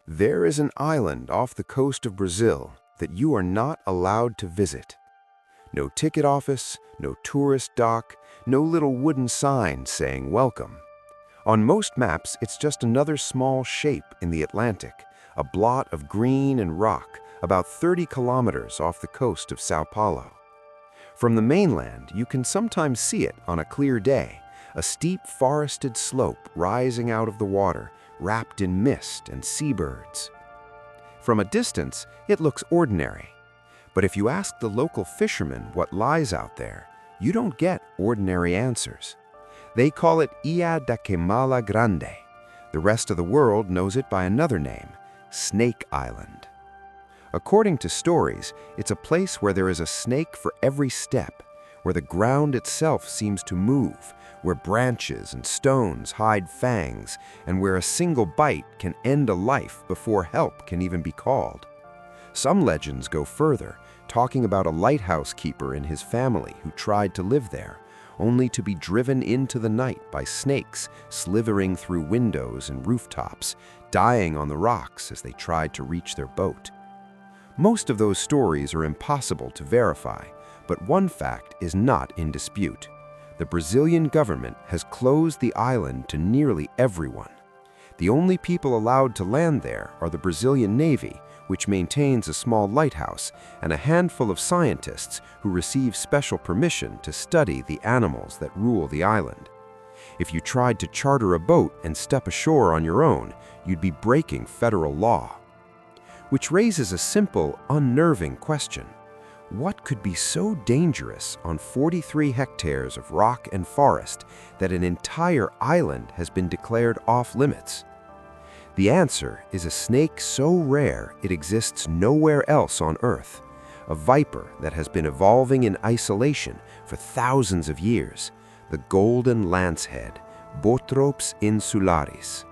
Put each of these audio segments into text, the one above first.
There is an island off the coast of Brazil that you are not allowed to visit. No ticket office, no tourist dock, no little wooden sign saying welcome. On most maps, it's just another small shape in the Atlantic, a blot of green and rock about 30 kilometers off the coast of São Paulo. From the mainland, you can sometimes see it on a clear day, a steep forested slope rising out of the water, wrapped in mist and seabirds. From a distance, it looks ordinary. But if you ask the local fishermen what lies out there, you don't get ordinary answers. They call it Ilha da Queimada Grande. The rest of the world knows it by another name, Snake Island. According to stories, it's a place where there is a snake for every step, where the ground itself seems to move, where branches and stones hide fangs, and where a single bite can end a life before help can even be called. Some legends go further, talking about a lighthouse keeper and his family who tried to live there, only to be driven into the night by snakes slithering through windows and rooftops, dying on the rocks as they tried to reach their boat. Most of those stories are impossible to verify, but one fact is not in dispute. The Brazilian government has closed the island to nearly everyone. The only people allowed to land there are the Brazilian Navy, which maintains a small lighthouse, and a handful of scientists who receive special permission to study the animals that rule the island. If you tried to charter a boat and step ashore on your own, you'd be breaking federal law. Which raises a simple, unnerving question. What could be so dangerous on 43 hectares of rock and forest that an entire island has been declared off-limits? The answer is a snake so rare it exists nowhere else on Earth, a viper that has been evolving in isolation for thousands of years, the golden lancehead, Bothrops insularis.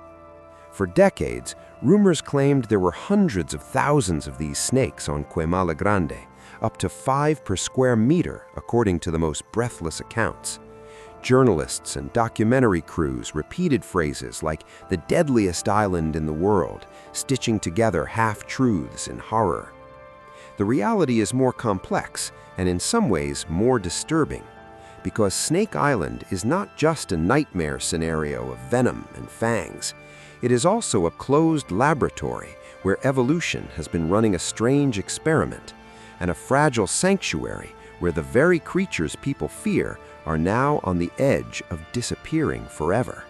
For decades, rumors claimed there were hundreds of thousands of these snakes on Queimada Grande, up to 5 per square meter, according to the most breathless accounts. Journalists and documentary crews repeated phrases like the deadliest island in the world, stitching together half-truths in horror. The reality is more complex and in some ways more disturbing, because Snake Island is not just a nightmare scenario of venom and fangs. It is also a closed laboratory where evolution has been running a strange experiment, and a fragile sanctuary where the very creatures people fear are now on the edge of disappearing forever.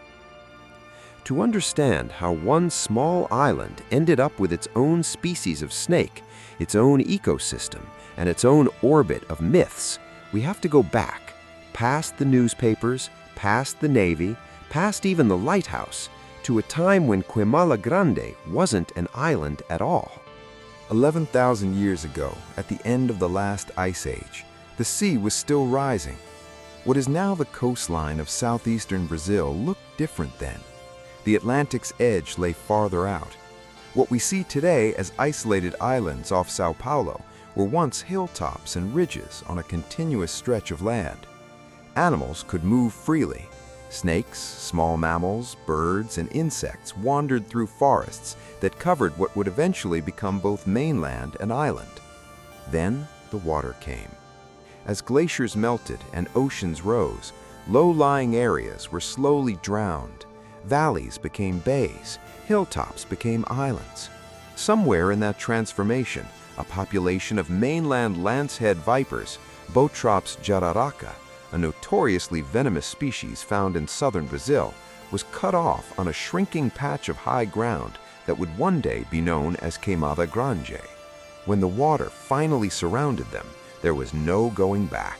To understand how one small island ended up with its own species of snake, its own ecosystem, and its own orbit of myths, we have to go back, past the newspapers, past the Navy, past even the lighthouse, to a time when Queimada Grande wasn't an island at all. 11,000 years ago, at the end of the last ice age, the sea was still rising. What is now the coastline of southeastern Brazil looked different then. The Atlantic's edge lay farther out. What we see today as isolated islands off São Paulo were once hilltops and ridges on a continuous stretch of land. Animals could move freely. Snakes, small mammals, birds, and insects wandered through forests that covered what would eventually become both mainland and island. Then the water came. As glaciers melted and oceans rose, low-lying areas were slowly drowned. Valleys became bays, hilltops became islands. Somewhere in that transformation, a population of mainland lancehead vipers, Bothrops jararaca, a notoriously venomous species found in southern Brazil, was cut off on a shrinking patch of high ground that would one day be known as Queimada Grande. When the water finally surrounded them, there was no going back.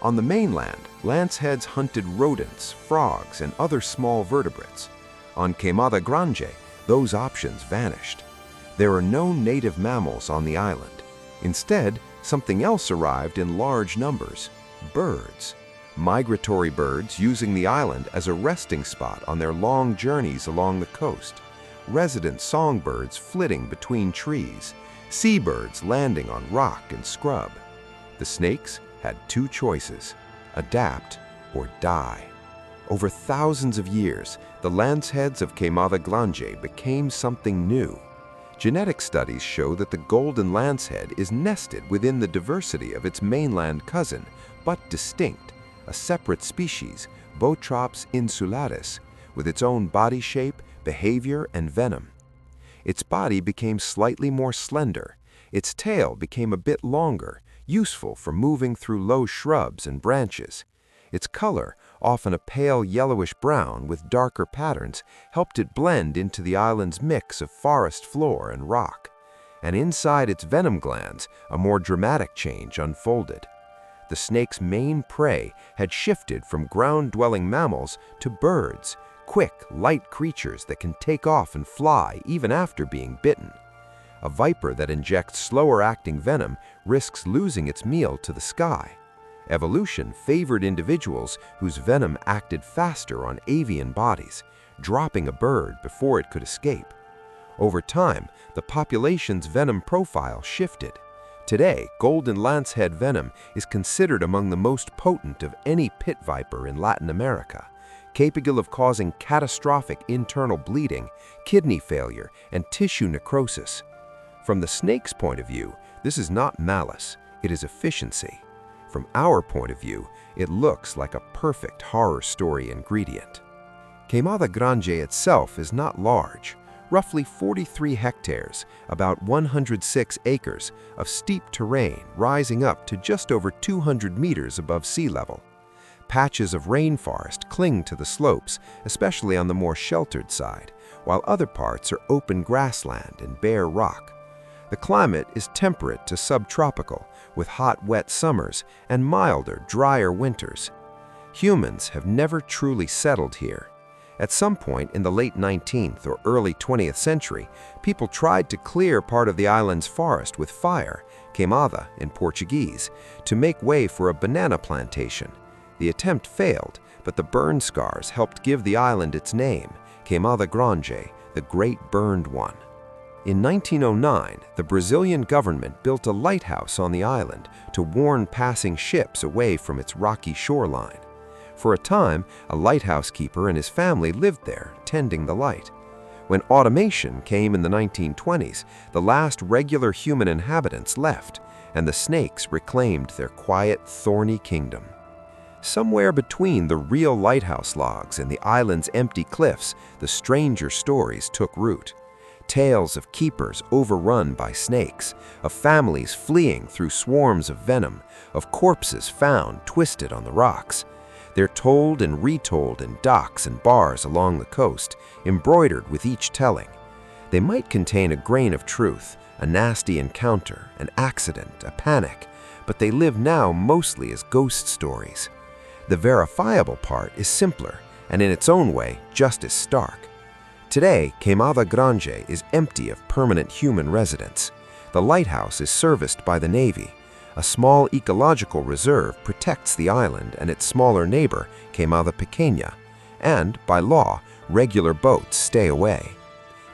On the mainland, lanceheads hunted rodents, frogs, and other small vertebrates. On Queimada Grande, those options vanished. There are no native mammals on the island. Instead, something else arrived in large numbers: birds. Migratory birds using the island as a resting spot on their long journeys along the coast. Resident songbirds flitting between trees. Seabirds landing on rock and scrub. The snakes had two choices: adapt or die. Over thousands of years, The lanceheads of Queimada Grande became something new. Genetic studies show that the golden lancehead is nested within the diversity of its mainland cousin, but distinct, a separate species, Bothrops insularis, with its own body shape, behavior, and venom. Its body became slightly more slender. Its tail became a bit longer, useful for moving through low shrubs and branches. Its color, often a pale yellowish brown with darker patterns, helped it blend into the island's mix of forest floor and rock. And inside its venom glands, a more dramatic change unfolded. The snake's main prey had shifted from ground-dwelling mammals to birds, quick, light creatures that can take off and fly even after being bitten. A viper that injects slower-acting venom risks losing its meal to the sky. Evolution favored individuals whose venom acted faster on avian bodies, dropping a bird before it could escape. Over time, the population's venom profile shifted. Today, golden lancehead venom is considered among the most potent of any pit viper in Latin America, capable of causing catastrophic internal bleeding, kidney failure, and tissue necrosis. From the snake's point of view, this is not malice, it is efficiency. From our point of view, it looks like a perfect horror story ingredient. Queimada Grande itself is not large, roughly 43 hectares, about 106 acres of steep terrain rising up to just over 200 meters above sea level. Patches of rainforest cling to the slopes, especially on the more sheltered side, while other parts are open grassland and bare rock. The climate is temperate to subtropical, with hot, wet summers and milder, drier winters. Humans have never truly settled here. At some point in the late 19th or early 20th century, people tried to clear part of the island's forest with fire, queimada in Portuguese, to make way for a banana plantation. The attempt failed, but the burn scars helped give the island its name, Queimada Grande, the Great Burned One. In 1909, the Brazilian government built a lighthouse on the island to warn passing ships away from its rocky shoreline. For a time, a lighthouse keeper and his family lived there, tending the light. When automation came in the 1920s, the last regular human inhabitants left, and the snakes reclaimed their quiet, thorny kingdom. Somewhere between the real lighthouse logs and the island's empty cliffs, the stranger stories took root. Tales of keepers overrun by snakes, of families fleeing through swarms of venom, of corpses found twisted on the rocks. They're told and retold in docks and bars along the coast, embroidered with each telling. They might contain a grain of truth, a nasty encounter, an accident, a panic, but they live now mostly as ghost stories. The verifiable part is simpler, and in its own way, just as stark. Today, Queimada Grande is empty of permanent human residents. The lighthouse is serviced by the Navy. A small ecological reserve protects the island and its smaller neighbor, Queimada Pequeña, and, by law, regular boats stay away.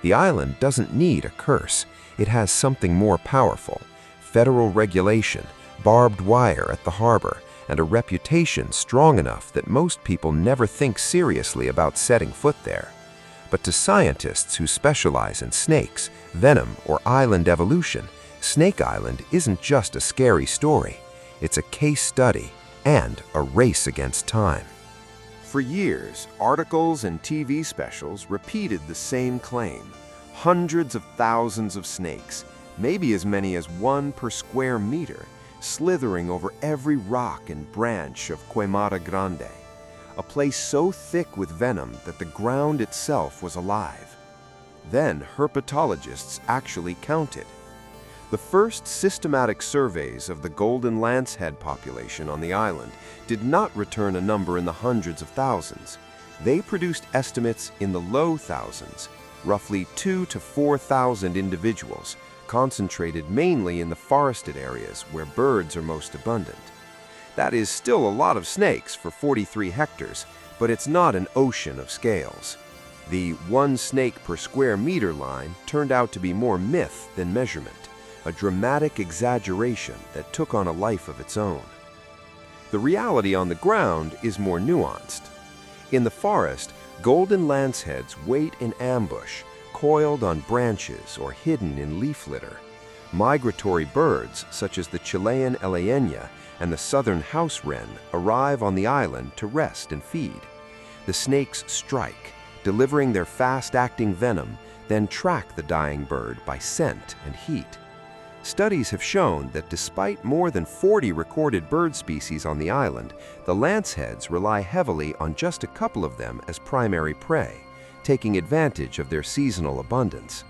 The island doesn't need a curse. It has something more powerful: federal regulation, barbed wire at the harbor, and a reputation strong enough that most people never think seriously about setting foot there. But to scientists who specialize in snakes, venom, or island evolution, Snake Island isn't just a scary story. It's a case study and a race against time. For years, articles and TV specials repeated the same claim: hundreds of thousands of snakes, maybe as many as one per square meter, slithering over every rock and branch of Queimada Grande, a place so thick with venom that the ground itself was alive. Then herpetologists actually counted. The first systematic surveys of the golden lancehead population on the island did not return a number in the hundreds of thousands. They produced estimates in the low thousands, roughly 2,000 to 4,000 individuals, concentrated mainly in the forested areas where birds are most abundant. That is still a lot of snakes for 43 hectares, but it's not an ocean of scales. The one snake per square meter line turned out to be more myth than measurement, a dramatic exaggeration that took on a life of its own. The reality on the ground is more nuanced. In the forest, Golden lanceheads wait in ambush, coiled on branches or hidden in leaf litter. Migratory birds, such as the Chilean Eleña and the southern house wren, arrive on the island to rest and feed. The snakes strike, delivering their fast-acting venom, then track the dying bird by scent and heat. Studies have shown that despite more than 40 recorded bird species on the island, the lanceheads rely heavily on just a couple of them as primary prey, taking advantage of their seasonal abundance.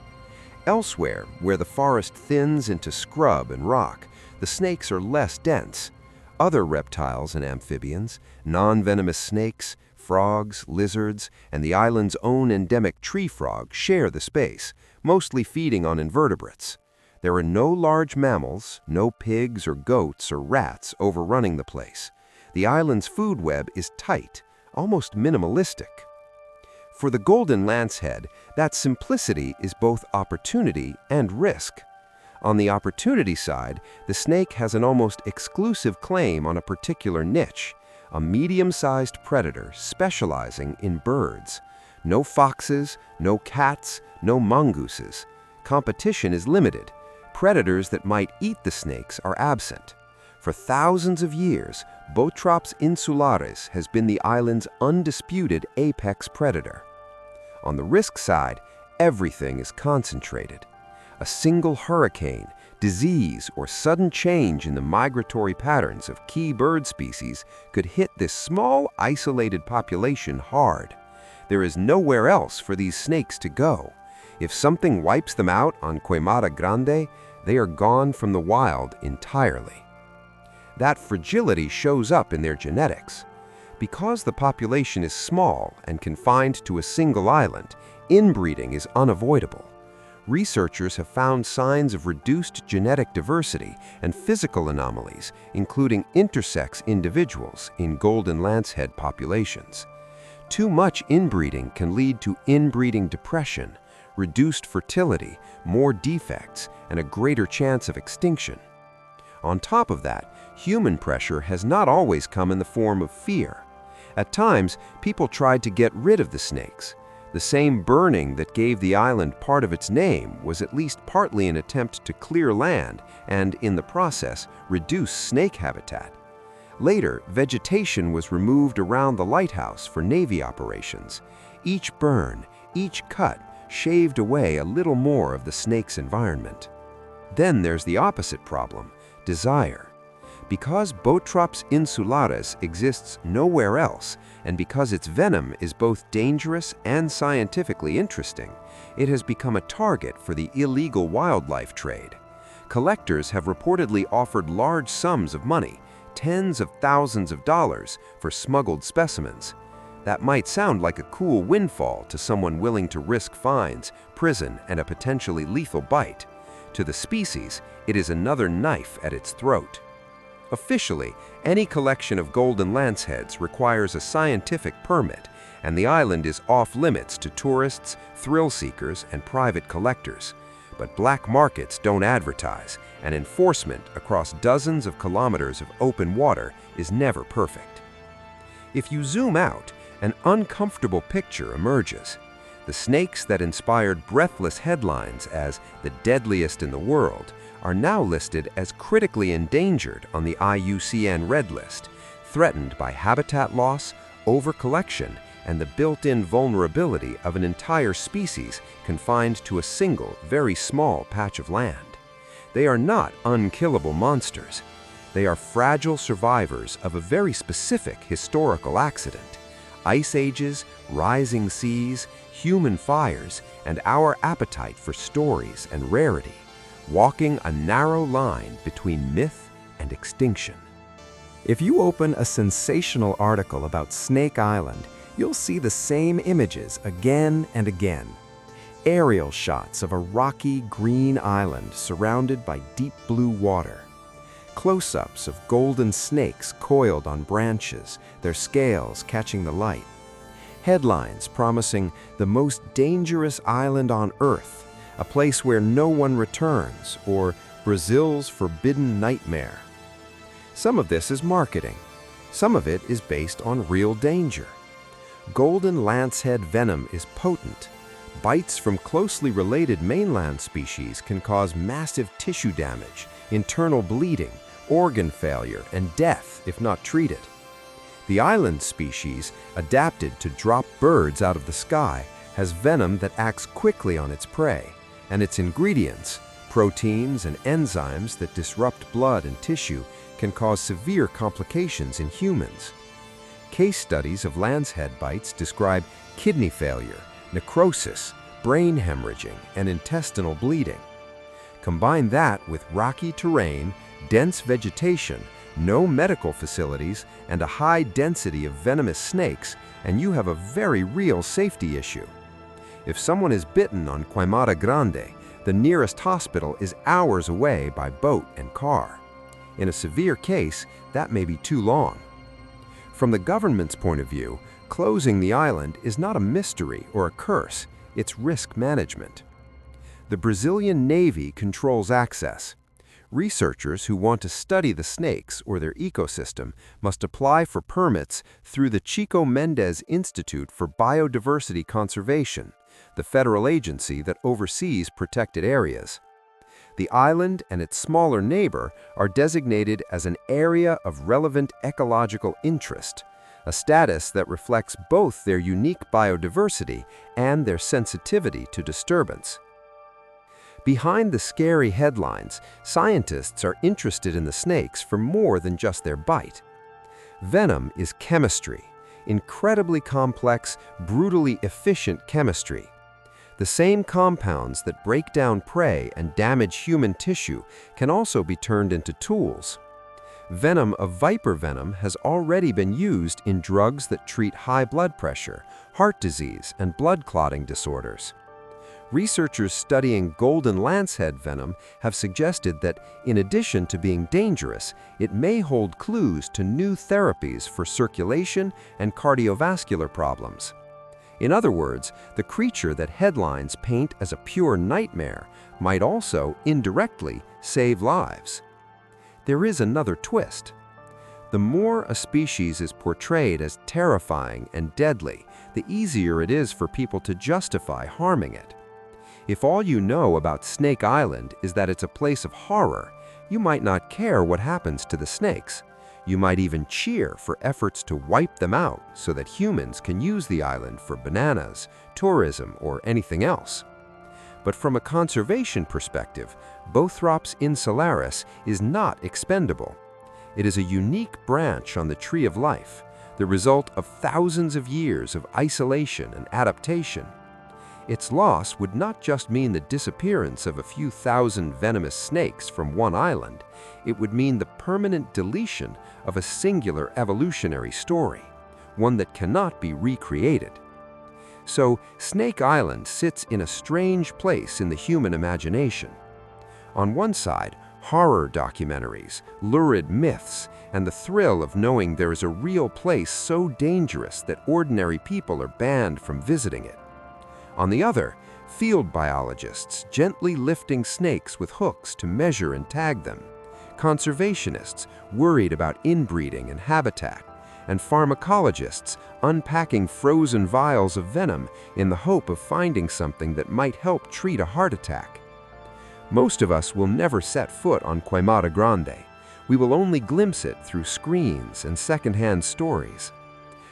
Elsewhere, where the forest thins into scrub and rock, the snakes are less dense. Other reptiles and amphibians, non-venomous snakes, frogs, lizards, and the island's own endemic tree frog share the space, mostly feeding on invertebrates. There are no large mammals, no pigs or goats or rats overrunning the place. The island's food web is tight, almost minimalistic. For the golden lancehead, that simplicity is both opportunity and risk. On the opportunity side, the snake has an almost exclusive claim on a particular niche, a medium-sized predator specializing in birds. No foxes, no cats, no mongooses. Competition is limited. Predators that might eat the snakes are absent. For thousands of years, Bothrops insularis has been the island's undisputed apex predator. On the risk side, everything is concentrated. A single hurricane, disease, or sudden change in the migratory patterns of key bird species could hit this small, isolated population hard. There is nowhere else for these snakes to go. If something wipes them out on Queimada Grande, they are gone from the wild entirely. That fragility shows up in their genetics. Because the population is small and confined to a single island, inbreeding is unavoidable. Researchers have found signs of reduced genetic diversity and physical anomalies, including intersex individuals in golden lancehead populations. Too much inbreeding can lead to inbreeding depression, reduced fertility, more defects, and a greater chance of extinction. On top of that, human pressure has not always come in the form of fear. At times, people tried to get rid of the snakes. The same burning that gave the island part of its name was at least partly an attempt to clear land and, in the process, reduce snake habitat. Later, vegetation was removed around the lighthouse for Navy operations. Each burn, each cut, shaved away a little more of the snake's environment. Then there's the opposite problem, desire. Because Bothrops insularis exists nowhere else, and because its venom is both dangerous and scientifically interesting, it has become a target for the illegal wildlife trade. Collectors have reportedly offered large sums of money, tens of thousands of dollars, for smuggled specimens. That might sound like a cool windfall to someone willing to risk fines, prison, and a potentially lethal bite. To the species, it is another knife at its throat. Officially, any collection of golden lanceheads requires a scientific permit, and the island is off-limits to tourists, thrill-seekers, and private collectors. But black markets don't advertise, and enforcement across dozens of kilometers of open water is never perfect. If you zoom out, an uncomfortable picture emerges. The snakes that inspired breathless headlines as the deadliest in the world are now listed as critically endangered on the IUCN Red List, threatened by habitat loss, overcollection, and the built-in vulnerability of an entire species confined to a single, very small patch of land. They are not unkillable monsters. They are fragile survivors of a very specific historical accident. Ice ages, rising seas, human fires, and our appetite for stories and rarity, walking a narrow line between myth and extinction. If you open a sensational article about Snake Island, you'll see the same images again and again. Aerial shots of a rocky green island surrounded by deep blue water. Close-ups of golden snakes coiled on branches, their scales catching the light. Headlines promising the most dangerous island on Earth, a place where no one returns, or Brazil's forbidden nightmare. Some of this is marketing. Some of it is based on real danger. Golden lancehead venom is potent. Bites from closely related mainland species can cause massive tissue damage, internal bleeding, organ failure, and death if not treated. The island species, adapted to drop birds out of the sky, has venom that acts quickly on its prey, and its ingredients, proteins and enzymes that disrupt blood and tissue, can cause severe complications in humans. Case studies of lancehead bites describe kidney failure, necrosis, brain hemorrhaging, and intestinal bleeding. Combine that with rocky terrain, dense vegetation, no medical facilities, and a high density of venomous snakes, and you have a very real safety issue. If someone is bitten on Queimada Grande, the nearest hospital is hours away by boat and car. In a severe case, that may be too long. From the government's point of view, closing the island is not a mystery or a curse, it's risk management. The Brazilian Navy controls access. Researchers who want to study the snakes or their ecosystem must apply for permits through the Chico Mendes Institute for Biodiversity Conservation, the federal agency that oversees protected areas. The island and its smaller neighbor are designated as an area of relevant ecological interest, a status that reflects both their unique biodiversity and their sensitivity to disturbance. Behind the scary headlines, scientists are interested in the snakes for more than just their bite. Venom is chemistry, incredibly complex, brutally efficient chemistry. The same compounds that break down prey and damage human tissue can also be turned into tools. Venom of viper venom has already been used in drugs that treat high blood pressure, heart disease, and blood clotting disorders. Researchers studying golden lancehead venom have suggested that, in addition to being dangerous, it may hold clues to new therapies for circulation and cardiovascular problems. In other words, the creature that headlines paint as a pure nightmare might also, indirectly, save lives. There is another twist. The more a species is portrayed as terrifying and deadly, the easier it is for people to justify harming it. If all you know about Snake Island is that it's a place of horror, you might not care what happens to the snakes. You might even cheer for efforts to wipe them out so that humans can use the island for bananas, tourism, or anything else. But from a conservation perspective, Bothrops insularis is not expendable. It is a unique branch on the tree of life, the result of thousands of years of isolation and adaptation. Its loss would not just mean the disappearance of a few thousand venomous snakes from one island, it would mean the permanent deletion of a singular evolutionary story, one that cannot be recreated. So, Snake Island sits in a strange place in the human imagination. On one side, horror documentaries, lurid myths, and the thrill of knowing there is a real place so dangerous that ordinary people are banned from visiting it. On the other, field biologists gently lifting snakes with hooks to measure and tag them, conservationists worried about inbreeding and habitat, and pharmacologists unpacking frozen vials of venom in the hope of finding something that might help treat a heart attack. Most of us will never set foot on Queimada Grande. We will only glimpse it through screens and secondhand stories.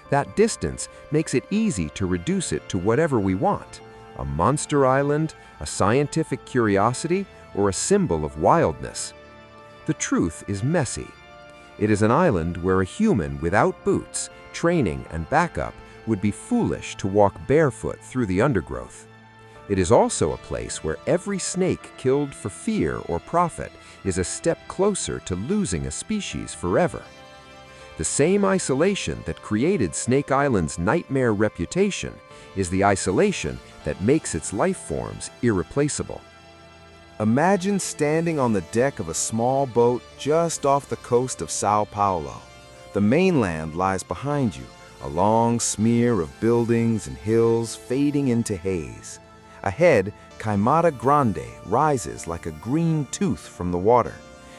That distance makes it easy to reduce it to whatever we want: a monster island, a scientific curiosity, or a symbol of wildness. The truth is messy. It is an island where a human without boots, training, and backup would be foolish to walk barefoot through the undergrowth. It is also a place where every snake killed for fear or profit is a step closer to losing a species forever. The same isolation that created Snake Island's nightmare reputation is the isolation that makes its life forms irreplaceable. Imagine standing on the deck of a small boat just off the coast of São Paulo. The mainland lies behind you, a long smear of buildings and hills fading into haze. Ahead, Queimada Grande rises like a green tooth from the water.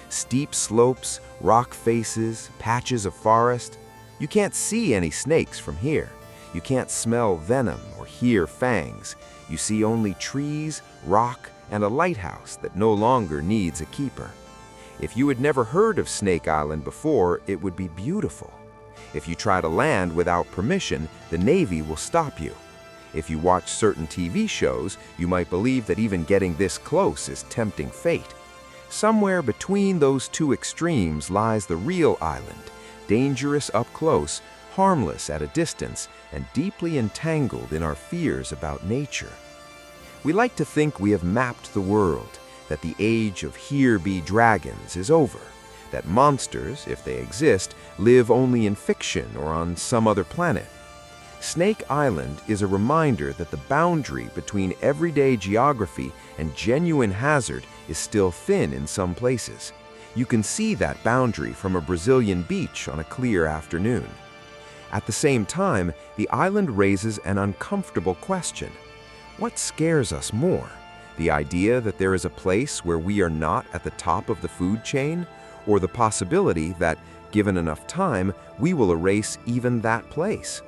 Steep slopes, rock faces, patches of forest. You can't see any snakes from here. You can't smell venom or hear fangs. You see only trees, rock, and a lighthouse that no longer needs a keeper. If you had never heard of Snake Island before, it would be beautiful. If you try to land without permission, the Navy will stop you. If you watch certain TV shows, you might believe that even getting this close is tempting fate. Somewhere between those two extremes lies the real island, dangerous up close, harmless at a distance, and deeply entangled in our fears about nature. We like to think we have mapped the world, that the age of here be dragons is over, that monsters, if they exist, live only in fiction or on some other planet. Snake Island is a reminder that the boundary between everyday geography and genuine hazard is still thin in some places. You can see that boundary from a Brazilian beach on a clear afternoon. At the same time, the island raises an uncomfortable question. What scares us more? The idea that there is a place where we are not at the top of the food chain, or the possibility that, given enough time, we will erase even that place?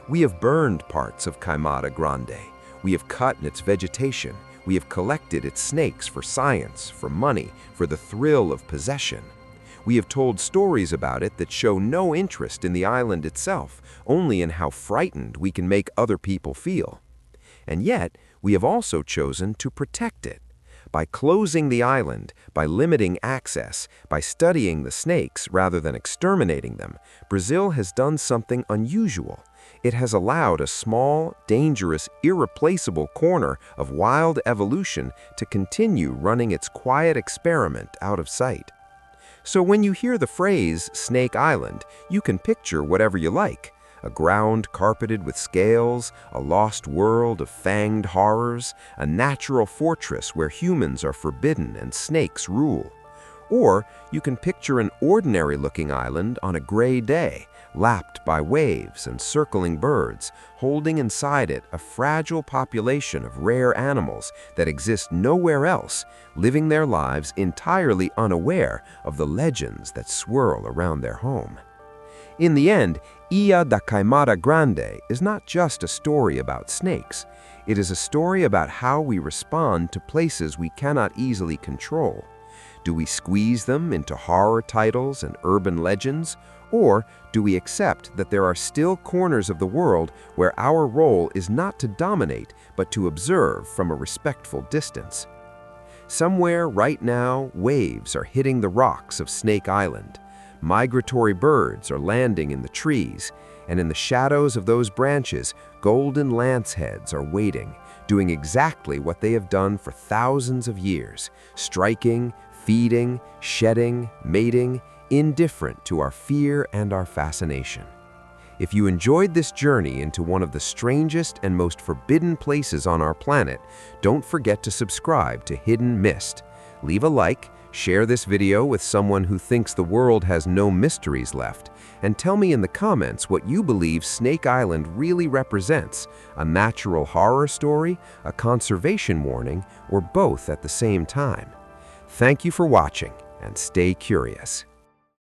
We have burned parts of Queimada Grande. We have cut its vegetation. We have collected its snakes for science, for money, for the thrill of possession. We have told stories about it that show no interest in the island itself, only in how frightened we can make other people feel. And yet, we have also chosen to protect it. By closing the island, by limiting access, by studying the snakes rather than exterminating them, Brazil has done something unusual. It has allowed a small, dangerous, irreplaceable corner of wild evolution to continue running its quiet experiment out of sight. So when you hear the phrase Snake Island, you can picture whatever you like. A ground carpeted with scales, a lost world of fanged horrors, a natural fortress where humans are forbidden and snakes rule. Or you can picture an ordinary-looking island on a gray day, lapped by waves and circling birds, holding inside it a fragile population of rare animals that exist nowhere else, living their lives entirely unaware of the legends that swirl around their home. In the end, Ilha da Queimada Grande is not just a story about snakes. It is a story about how we respond to places we cannot easily control. Do we squeeze them into horror titles and urban legends? Or do we accept that there are still corners of the world where our role is not to dominate, but to observe from a respectful distance? Somewhere right now, waves are hitting the rocks of Snake Island. Migratory birds are landing in the trees, and in the shadows of those branches, golden lanceheads are waiting, doing exactly what they have done for thousands of years, striking, feeding, shedding, mating, indifferent to our fear and our fascination. If you enjoyed this journey into one of the strangest and most forbidden places on our planet, don't forget to subscribe to Hidden Myst. Leave a like, share this video with someone who thinks the world has no mysteries left, and tell me in the comments what you believe Snake Island really represents: a natural horror story, a conservation warning, or both at the same time. Thank you for watching, and stay curious.